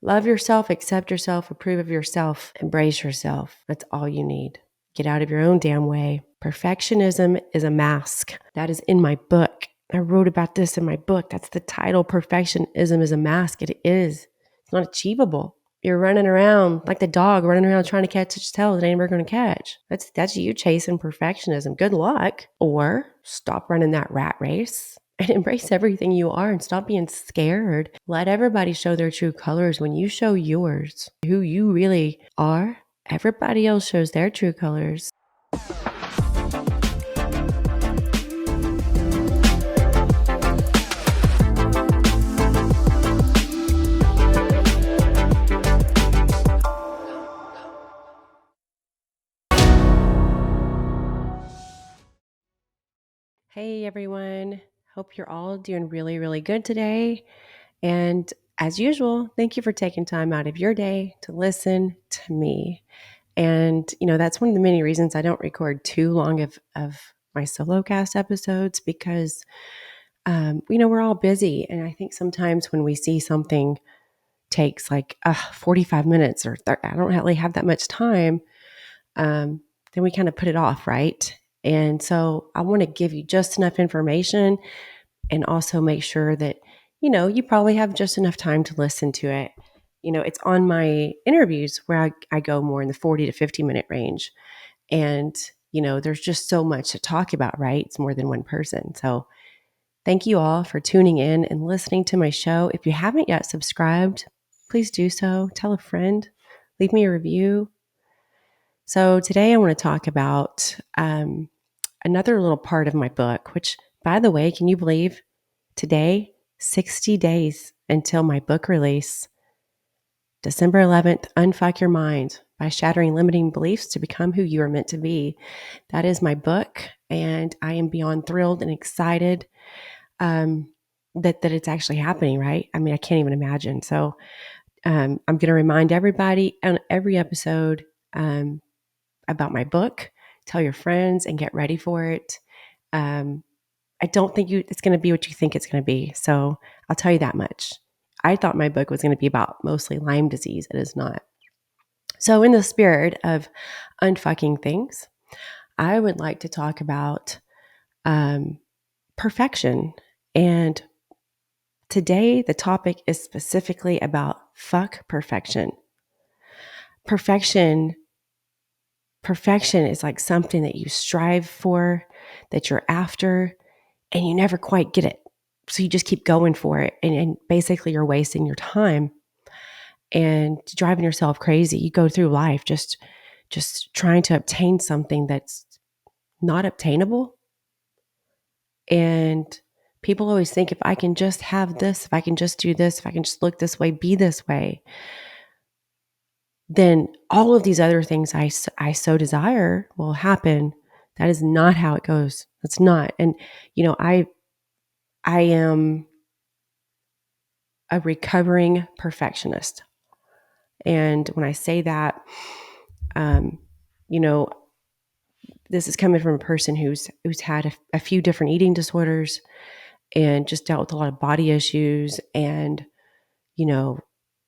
Love yourself, accept yourself, approve of yourself, embrace yourself. That's all you need. Get out of your own damn way. Perfectionism is a mask. That is in my book. I wrote about this in my book. That's the title. Perfectionism is a mask. It is. It's not achievable. You're running around like the dog running around trying to catch its tail that ain't never going to catch. That's you chasing perfectionism. Good luck. Or stop running that rat race and embrace everything you are and stop being scared. Let everybody show their true colors. When you show yours, who you really are, everybody else shows their true colors. Hey everyone. Hope you're all doing really, really good today. And as usual, thank you for taking time out of your day to listen to me. And, that's one of the many reasons I don't record too long of my solo cast episodes because, we're all busy. And I think sometimes when we see something takes like 45 minutes or I don't really have that much time, then we kind of put it off, right? And so I want to give you just enough information and also make sure that, you probably have just enough time to listen to it. It's on my interviews where I go more in the 40 to 50-minute range. And, there's just so much to talk about, right? It's more than one person. So thank you all for tuning in and listening to my show. If you haven't yet subscribed, please do so. Tell a friend, leave me a review. So today I want to talk about another little part of my book, which, by the way, can you believe today, 60 days until my book release, December 11th, Unfuck Your Mind by Shattering Limiting Beliefs to Become Who You Are Meant to Be. That is my book, and I am beyond thrilled and excited that it's actually happening, right? I mean, I can't even imagine. So I'm going to remind everybody on every episode about my book. Tell your friends and get ready for it. I don't think it's going to be what you think it's going to be. So I'll tell you that much. I thought my book was going to be about mostly Lyme disease. It is not. So in the spirit of unfucking things, I would like to talk about perfection. And today the topic is specifically about fuck perfection. Perfection is like something that you strive for, that you're after, and you never quite get it. So you just keep going for it. And basically you're wasting your time and driving yourself crazy. You go through life just trying to obtain something that's not obtainable. And people always think, if I can just have this, if I can just do this, if I can just look this way, be this way, then all of these other things I so desire will happen. That is not how it goes. That's not. And, I am a recovering perfectionist. And when I say that, this is coming from a person who's had a few different eating disorders and just dealt with a lot of body issues and,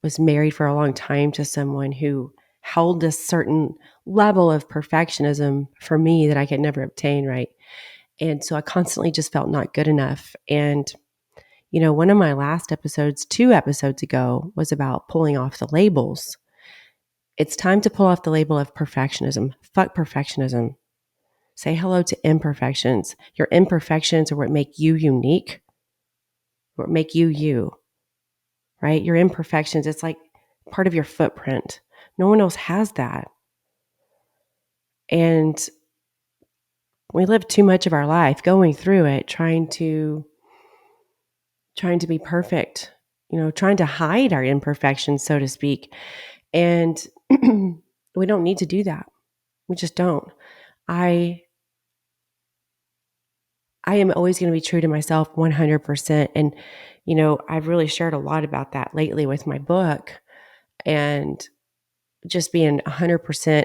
was married for a long time to someone who held this certain level of perfectionism for me that I could never obtain, right? And so I constantly just felt not good enough. And, one of my last episodes, 2 episodes ago, was about pulling off the labels. It's time to pull off the label of perfectionism. Fuck perfectionism. Say hello to imperfections. Your imperfections are what make you unique, what make you you, right? Your imperfections, it's like part of your footprint. No one else has that. And we live too much of our life going through it, trying to be perfect, trying to hide our imperfections, so to speak. And we don't need to do that. We just don't. I am always going to be true to myself 100%. And, I've really shared a lot about that lately with my book and just being 100%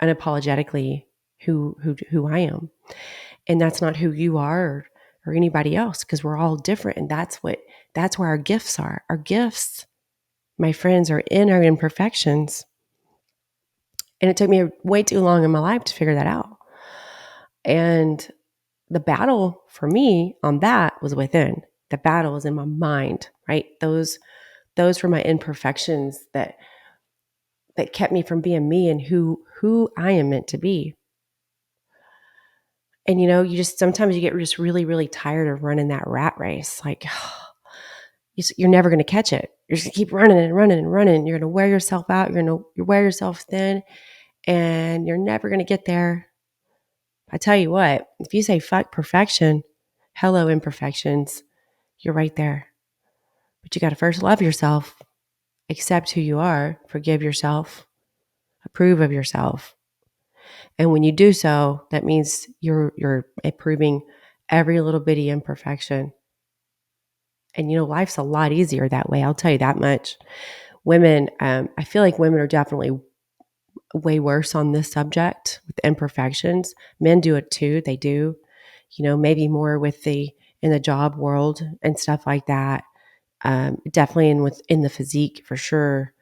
unapologetically who I am. And that's not who you are. or anybody else, because we're all different. And that's where our gifts are. Our gifts, my friends, are in our imperfections. And it took me way too long in my life to figure that out. And the battle for me on that was within. The battle was in my mind, right? Those were my imperfections that kept me from being me and who I am meant to be. And you just sometimes you get just really, really tired of running that rat race. Like you're never going to catch it. You're just going to keep running and running and running. You're going to wear yourself out. You wear yourself thin, and you're never going to get there. I tell you what, if you say fuck perfection, hello imperfections, you're right there. But you got to first love yourself, accept who you are, forgive yourself, approve of yourself. And when you do so, that means you're approving every little bitty imperfection. And life's a lot easier that way. I'll tell you that much. Women, I feel like women are definitely way worse on this subject with imperfections. Men do it too. They do, maybe more in the job world and stuff like that. Definitely in the physique for sure.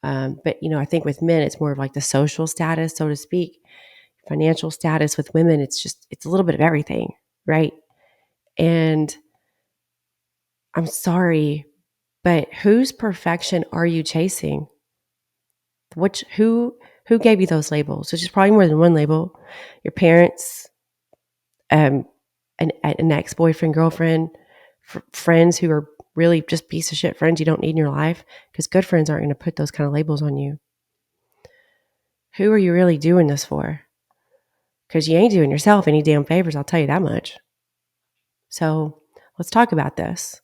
But I think with men, it's more of like the social status, so to speak, financial status. With women, it's a little bit of everything, right? And I'm sorry, but whose perfection are you chasing? Who gave you those labels? Which is probably more than one label. Your parents, an ex-boyfriend, girlfriend, friends who are really just piece of shit friends you don't need in your life, because good friends aren't going to put those kind of labels on you. Who are you really doing this for? Because you ain't doing yourself any damn favors, I'll tell you that much. So let's talk about this.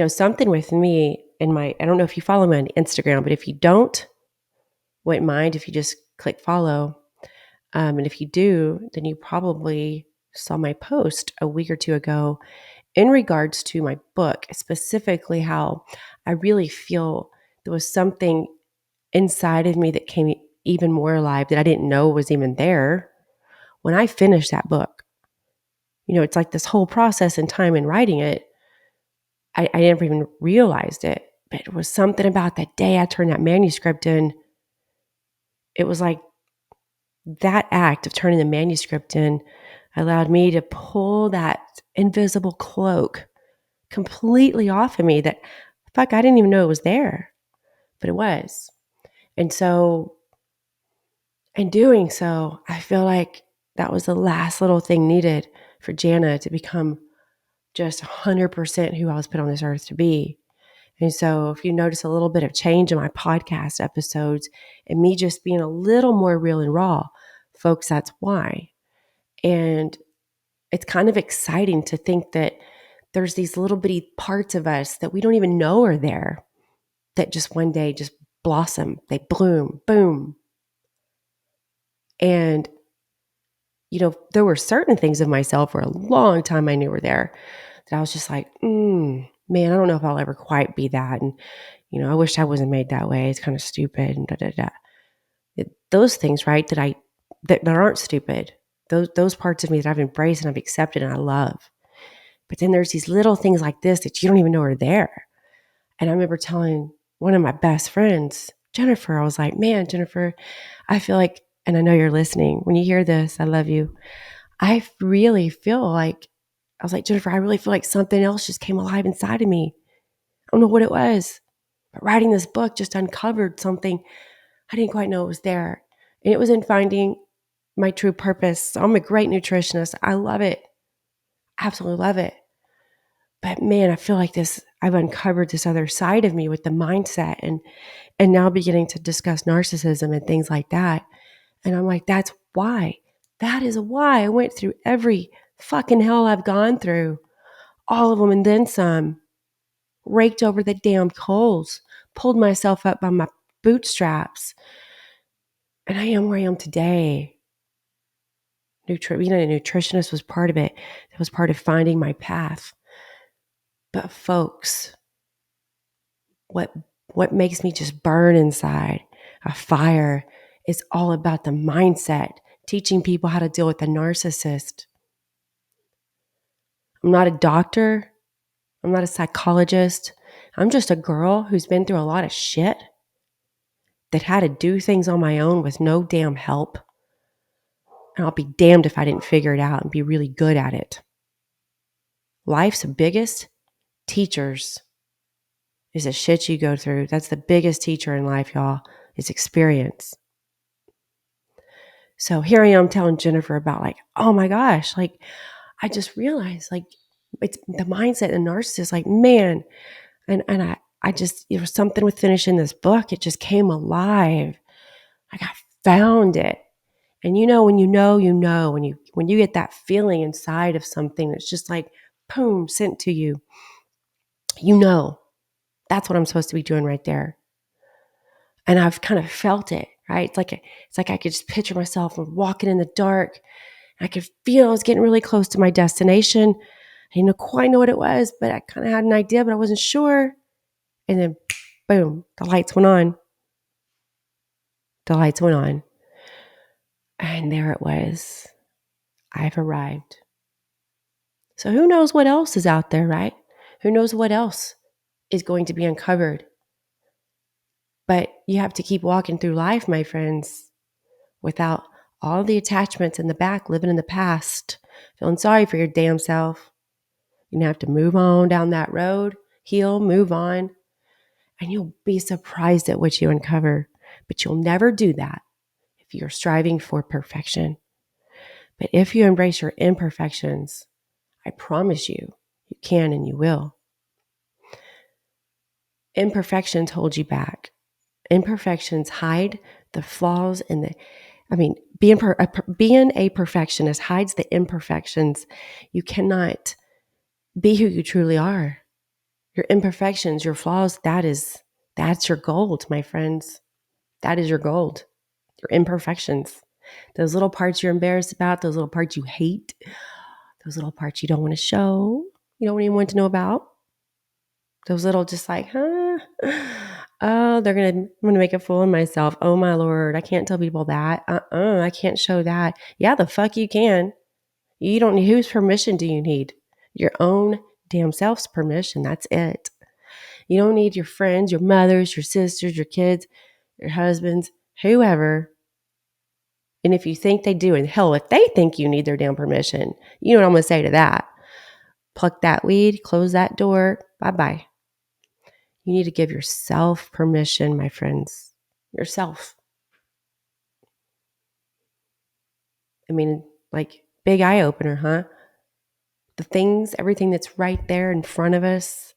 Something with me I don't know if you follow me on Instagram, but if you don't, wouldn't mind if you just click follow. And if you do, then you probably saw my post a week or two ago in regards to my book, specifically how I really feel there was something inside of me that came even more alive that I didn't know was even there when I finished that book. It's like this whole process and time in writing it, I never even realized it, but it was something about that day I turned that manuscript in. It was like that act of turning the manuscript in allowed me to pull that invisible cloak completely off of me that, fuck, I didn't even know it was there, but it was. And so in doing so, I feel like that was the last little thing needed for Janna to become just 100% who I was put on this earth to be. And so if you notice a little bit of change in my podcast episodes and me just being a little more real and raw, folks, that's why. And it's kind of exciting to think that there's these little bitty parts of us that we don't even know are there that just one day just blossom, they bloom, boom. And, there were certain things of myself for a long time I knew were there that I was just like, man, I don't know if I'll ever quite be that. And, I wish I wasn't made that way. It's kind of stupid and those things, right, that aren't stupid. Those parts of me that I've embraced and I've accepted and I love. But then there's these little things like this that you don't even know are there. And I remember telling one of my best friends, Jennifer, I was like, man, Jennifer, I feel like, and I know you're listening, when you hear this, I love you. I really feel like, I was like, Jennifer, I really feel like something else just came alive inside of me. I don't know what it was, but writing this book just uncovered something I didn't quite know it was there. And it was in finding my true purpose. So I'm a great nutritionist. I love it. Absolutely love it. But man, I feel like I've uncovered this other side of me with the mindset and now beginning to discuss narcissism and things like that. And I'm like, that's why. That is why I went through every fucking hell I've gone through. All of them and then some. Raked over the damn coals. Pulled myself up by my bootstraps. And I am where I am today. Being a nutritionist was part of it. It was part of finding my path. But folks, what makes me just burn inside a fire is all about the mindset, teaching people how to deal with the narcissist. I'm not a doctor. I'm not a psychologist. I'm just a girl who's been through a lot of shit that had to do things on my own with no damn help. And I'll be damned if I didn't figure it out and be really good at it. Life's biggest teachers is the shit you go through. That's the biggest teacher in life, y'all, is experience. So here I am telling Jennifer about like, oh my gosh, like I just realized like it's the mindset of narcissist, like, man, and I just, it was something with finishing this book. It just came alive. Like I found it. And when when you get that feeling inside of something that's just like, boom, sent to you, that's what I'm supposed to be doing right there. And I've kind of felt it, right? It's like I could just picture myself walking in the dark. I could feel I was getting really close to my destination. I didn't quite know what it was, but I kind of had an idea, but I wasn't sure. And then, boom, the lights went on. And there it was. I've arrived. So who knows what else is out there, right? Who knows what else is going to be uncovered? But you have to keep walking through life, my friends, without all the attachments in the back, living in the past, feeling sorry for your damn self. You have to move on down that road, heal, move on, and you'll be surprised at what you uncover. But you'll never do that if you're striving for perfection. But if you embrace your imperfections, I promise you, you can and you will. Imperfections hold you back. Imperfections hide the flaws in being a perfectionist hides the imperfections. You cannot be who you truly are. Your imperfections, your flaws, that's your gold, my friends. That is your gold. Your imperfections. Those little parts you're embarrassed about, those little parts you hate, those little parts you don't want to show, you don't want anyone to know about. Those little just like, oh, I'm gonna make a fool of myself. Oh my Lord, I can't tell people that. I can't show that. Yeah, the fuck you can. You don't need, whose permission do you need? Your own damn self's permission. That's it. You don't need your friends, your mothers, your sisters, your kids, your husbands, whoever. And if you think they do, and hell, if they think you need their damn permission, you know what I'm going to say to that? Pluck that weed, close that door, bye-bye. You need to give yourself permission, my friends. Yourself. I mean, like, big eye opener, huh? Everything that's right there in front of us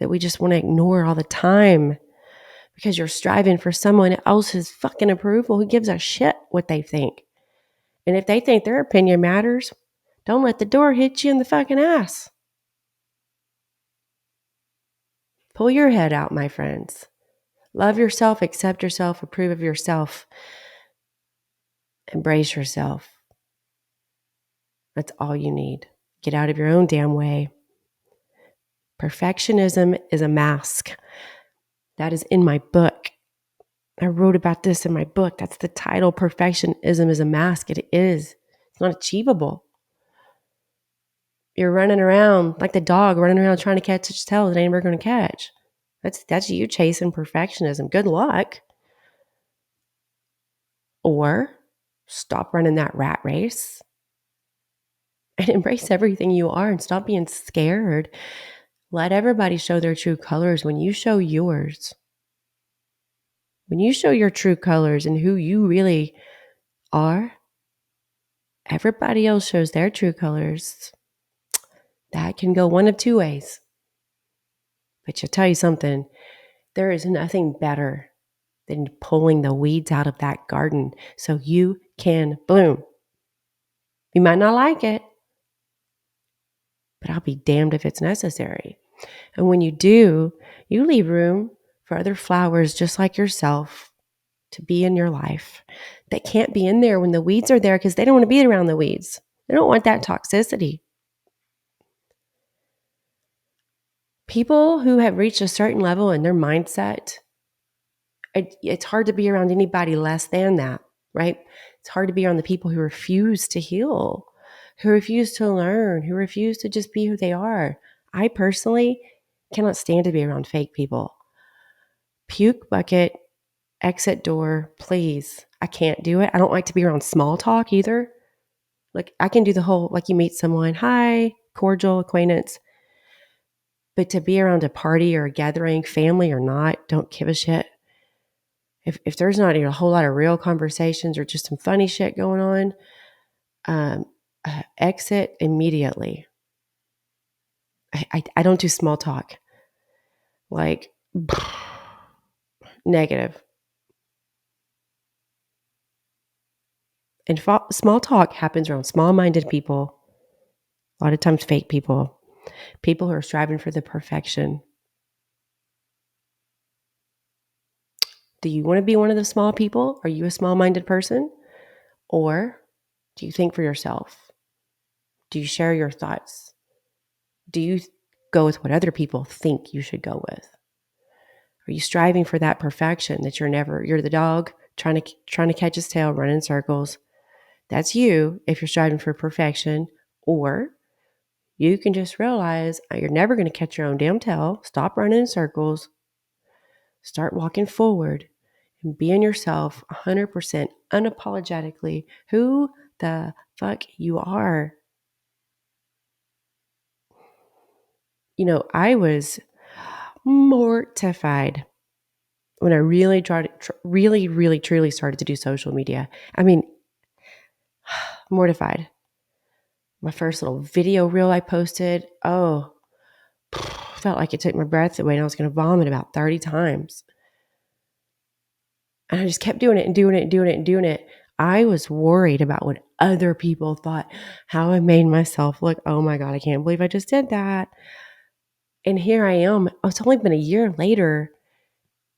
that we just want to ignore all the time because you're striving for someone else's fucking approval. Who gives a shit what they think? And if they think their opinion matters, don't let the door hit you in the fucking ass. Pull your head out, my friends. Love yourself, accept yourself, approve of yourself. Embrace yourself. That's all you need. Get out of your own damn way. Perfectionism is a mask. That is in my book. I wrote about this in my book. That's the title. Perfectionism is a mask. It is. It's not achievable. You're running around like the dog running around trying to catch its tail that ain't ever going to catch. That's you chasing perfectionism. Good luck. Or stop running that rat race and embrace everything you are and stop being scared. Let everybody show their true colors when you show yours. When you show your true colors and who you really are, everybody else shows their true colors. That can go one of two ways. But I'll tell you something, there is nothing better than pulling the weeds out of that garden so you can bloom. You might not like it, but I'll be damned if it's necessary. And when you do, you leave room for other flowers just like yourself to be in your life that can't be in there when the weeds are there because they don't want to be around the weeds. They don't want that toxicity. People who have reached a certain level in their mindset, it's hard to be around anybody less than that, right? It's hard to be around the people who refuse to heal, who refuse to learn, who refuse to just be who they are. I personally cannot stand to be around fake people. Puke bucket, exit door, please. I can't do it. I don't like to be around small talk either. Like I can do the whole, like you meet someone, hi, cordial acquaintance. But to be around a party or a gathering, family or not, don't give a shit. If there's not a whole lot of real conversations or just some funny shit going on, exit immediately. I don't do small talk. Like, negative. And small talk happens around small-minded people, a lot of times fake people, people who are striving for the perfection. Do you want to be one of the small people? Are you a small-minded person? Or do you think for yourself? Do you share your thoughts? Do you go with what other people think you should go with? Are you striving for that perfection that you're the dog trying to catch his tail, run in circles? That's you if you're striving for perfection. Or you can just realize you're never going to catch your own damn tail. Stop running in circles. Start walking forward and being yourself 100% unapologetically who the fuck you are. I was mortified when I really really, truly started to do social media. I mean, mortified. My first little video reel I posted, felt like it took my breath away and I was going to vomit about 30 times. And I just kept doing it and doing it and doing it and doing it. I was worried about what other people thought, how I made myself look. Oh my God, I can't believe I just did that. And here I am. It's only been a year later.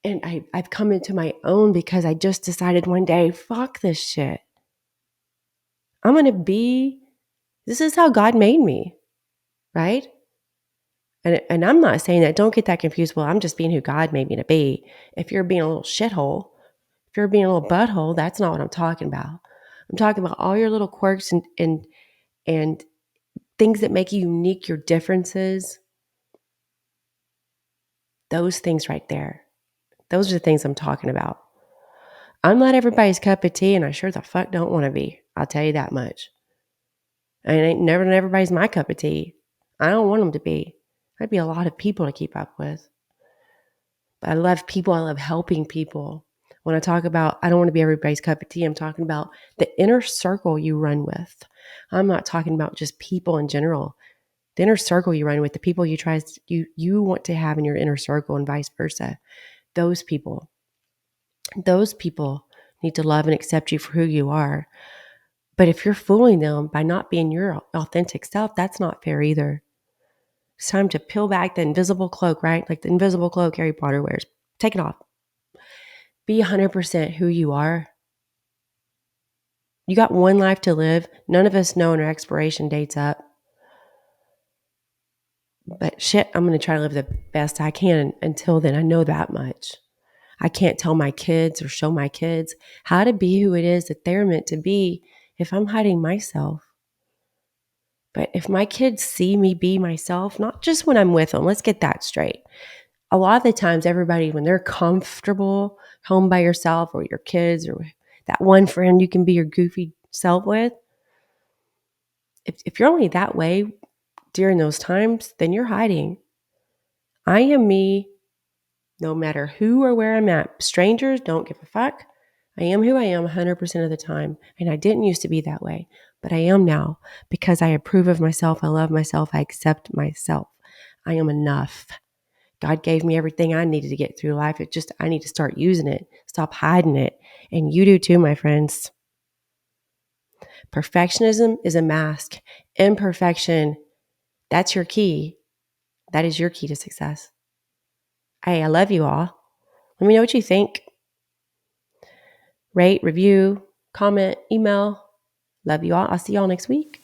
And I've come into my own because I just decided one day, fuck this shit. This is how God made me, right? And I'm not saying that, don't get that confused. Well, I'm just being who God made me to be. If you're being a little shithole, if you're being a little butthole, that's not what I'm talking about. I'm talking about all your little quirks and things that make you unique, your differences. Those things right there. Those are the things I'm talking about. I'm not everybody's cup of tea, and I sure the fuck don't want to be. I'll tell you that much. And it ain't never everybody's my cup of tea. I don't want them to be. That'd be a lot of people to keep up with. But I love people. I love helping people. When I talk about, I don't want to be everybody's cup of tea, I'm talking about the inner circle you run with. I'm not talking about just people in general. The inner circle you run with, the people you want to have in your inner circle and vice versa. Those people need to love and accept you for who you are. But if you're fooling them by not being your authentic self, that's not fair either. It's time to peel back the invisible cloak, right? Like the invisible cloak Harry Potter wears. Take it off. Be 100% who you are. You got one life to live. None of us know when our expiration date's up. But shit, I'm going to try to live the best I can until then. I know that much. I can't tell my kids or show my kids how to be who it is that they're meant to be if I'm hiding myself. But if my kids see me be myself, not just when I'm with them, let's get that straight. A lot of the times, everybody, when they're comfortable home by yourself or your kids or that one friend you can be your goofy self with, if you're only that way during those times, then you're hiding. I am me no matter who or where I'm at. Strangers don't give a fuck. I am who I am 100% of the time. And I didn't used to be that way, but I am now because I approve of myself. I love myself. I accept myself. I am enough. God gave me everything I needed to get through life. I need to start using it. Stop hiding it. And you do too, my friends. Perfectionism is a mask. Imperfection, that's your key. That is your key to success. Hey, I love you all. Let me know what you think. Rate, review, comment, email. Love you all. I'll see y'all next week.